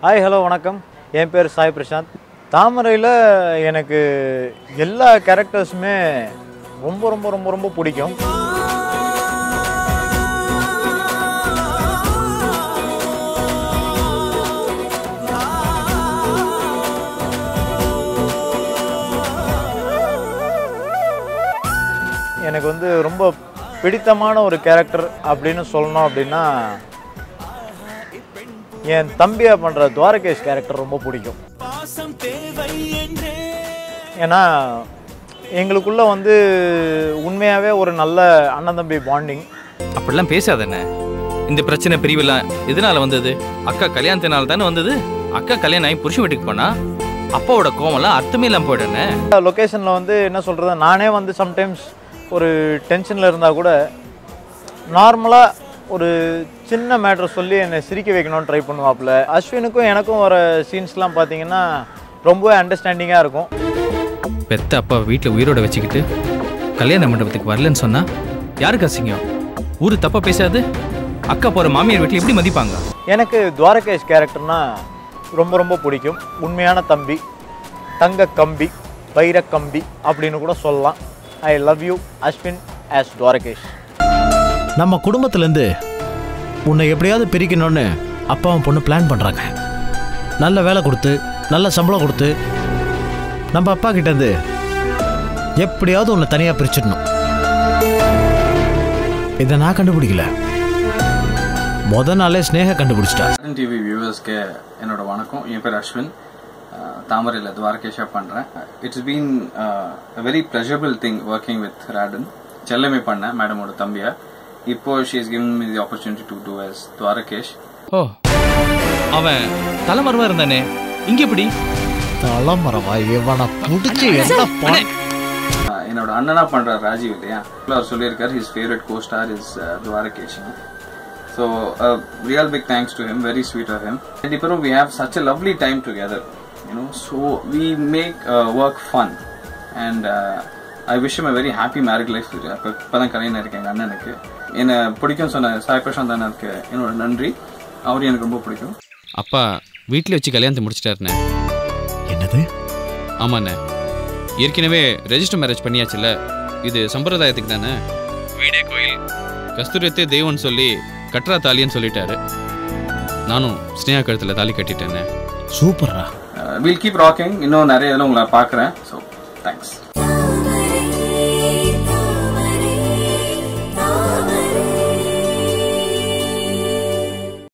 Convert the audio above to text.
Hi hello வணக்கம். என் பேர் சாய் பிரசாந்த். தாமரையில் எனக்கு எல்லா கேரக்டர்ஸுமே ரொம்ப ரொம்ப ரொம்ப ரொம்ப பிடிக்கும். எனக்கு வந்து ரொம்ப பிடித்தமான ஒரு கேரக்டர் அப்படின்னு சொல்லணும் அப்படின்னா என் தம்பியா பண்ணுற துவாரகேஷ் கேரக்டர் ரொம்ப பிடிக்கும். ஏன்னா எங்களுக்குள்ள வந்து உண்மையாகவே ஒரு நல்ல அண்ணன் தம்பி பாண்டிங். அப்படிலாம் பேசாதண்ணே. இந்த பிரச்சனை பிரிவெல்லாம் எதனால வந்தது? அக்கா கல்யாணத்தினால தானே வந்தது. அக்கா கல்யாணம் ஆகி புருஷன் வீட்டுக்கு போனா அப்பாவோட கோவம்லாம் அர்த்தமே இல்லாமல் போயிடுண்ணே. லொக்கேஷனில் வந்து என்ன சொல்கிறது, நானே வந்து சம்டைம்ஸ் ஒரு டென்ஷனில் இருந்தால் கூட நார்மலாக ஒரு சின்ன மேட்ரு சொல்லி என்னை சிரிக்க வைக்கணும்னு ட்ரை பண்ணுவாப்புல. அஸ்வினுக்கும் எனக்கும் வர சீன்ஸ்லாம் பார்த்தீங்கன்னா ரொம்பவே அண்டர்ஸ்டாண்டிங்காக இருக்கும். பெத்த அப்பா வீட்டில் உயிரோட வச்சுக்கிட்டு கல்யாண மண்டபத்துக்கு வரலன்னு சொன்னா யாருக்கு அசிங்கம்? ஊரு தப்பா பேசாது. அக்கா போகிற மாமியார் வீட்டில் எப்படி மதிப்பாங்க? எனக்கு துவாரகேஷ் கேரக்டர்னால் ரொம்ப ரொம்ப பிடிக்கும். உண்மையான தம்பி, தங்க கம்பி, வைர கம்பி அப்படின்னு கூட சொல்லலாம். I love you Ashwin as Dwarakesh. நம்ம குடும்பத்திலேருந்து உன்னை எப்படியாவது பிரிக்கணும்னு அப்பாவும் பொண்ணு பிளான் பண்ணுறாங்க. நல்ல வேலை கொடுத்து நல்ல சம்பளம் கொடுத்து நம்ம அப்பா கிட்டேருந்து எப்படியாவது உன்னை தனியாக பிரிச்சிடணும். இதை நான் கண்டுபிடிக்கல, நாளே ஸ்னேகா கண்டுபிடிச்சிட்டா. டிவி வியூவர்ஸ்க்கு என்னோட வணக்கம். என் பேர் அஸ்வின். தாமரையில் துவாரகேஷா பண்ணுறேன். It's been very pleasurable thing working with Radaan. Chellame பண்ணேன் மேடமோட தம்பியா. இப்போ she is given me the opportunity to do as Dwarakesh. ஓ, அவன் தலைமறைவா இருந்தானே, இங்க எப்படி தலைமறைவா? இவனை பிடிச்சி என்னோட அண்ணனா பண்ற ராஜீவ் இல்லையா, அவர் சொல்லியிருக்காரு his favourite go star is Dwarakesh. So real big thanks to him, very sweet of him. And Iparam, we have such a lovely time together, you know, so we make work fun. And I wish him a very happy married life. இப்பதான் கல்யாணம் இருக்கு எங்க அண்ணனுக்கு. என்ன பிடிக்கும் சொன்ன சாய் பிரசாந்த் அண்ணனுக்கு என்னோட நன்றி. அவரு எனக்கு ரொம்ப பிடிக்கும். அப்பா வீட்டில் வச்சு கல்யாணத்தை முடிச்சிட்டாருண்ணே. என்னது? ஆமாண்ணே, ஏற்கனவே ரெஜிஸ்டர் மேரேஜ் பண்ணியாச்சுல்ல. இது சம்பிரதாயத்துக்கு தானே. வீடே கோயில், கஸ்தூரியத்தே தெய்வம்னு சொல்லி கட்டுறா தாலின்னு சொல்லிட்டாரு. நானும் ஸ்னேகா கழுத்தில் தாலி கட்டிட்டேன்னு. சூப்பரா. We'll keep rocking. இன்னும் நிறைய இதெல்லாம் உங்களை பார்க்குறேன். So thanks.